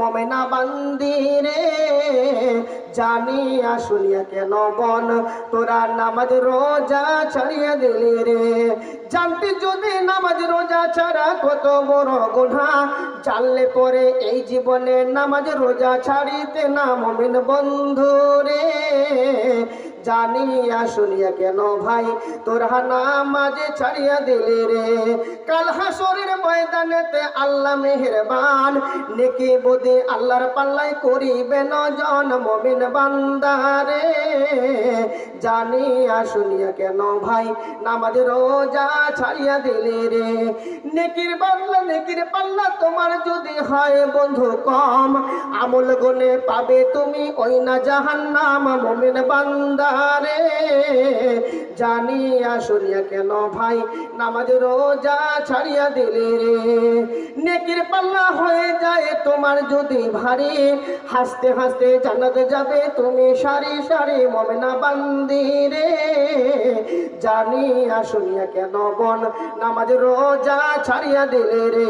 মমেনা বান্দি রে, জানিয়া শুনিয়া কেন বন তোরা নামাজ রোজা ছাড়িয়া দিলি রে। জানতে যদি নামাজ রোজা ছাড়া কত বড় গুনাহ, জানলে পরে এই জীবনে নামাজ রোজা ছাড়িতে না মুমিন বন্ধু রে। জানিয়া শুনিয়া কেন ভাই তোরা নামাজ ছাড়িয়া দিলি রে। কাল হাসরের ময়দানেতে আল্লাহ মেহেরবান, নেকি বদে আল্লাহর পাল্লায় করিবেন জন মুমিন বান্দারে। জানিয়া শুনিয়া কেন ভাই নামাজ রোজা ছাড়িয়া দিলি রে। নেকির পাল্লা তোমার যদি হয় বন্ধু কম, আমল গুনে পাবে তুমি ওই না জাহান্নাম মুমিন বান্দারে। জানিয়া শুনিয়া কেন ভাই নামাজ রোজা ছাড়িয়া দিলি রে। নেকির পাল্লা হয়ে যায় তোমার যদি ভারী, হাসতে হাসতে জান্নাতে যাবে তুমি সারি সারি মুমিনা বান্দি রে। জানিয়া শুনিয়া কেন বন নামাজ রোজা ছাড়িয়া দিলি রে।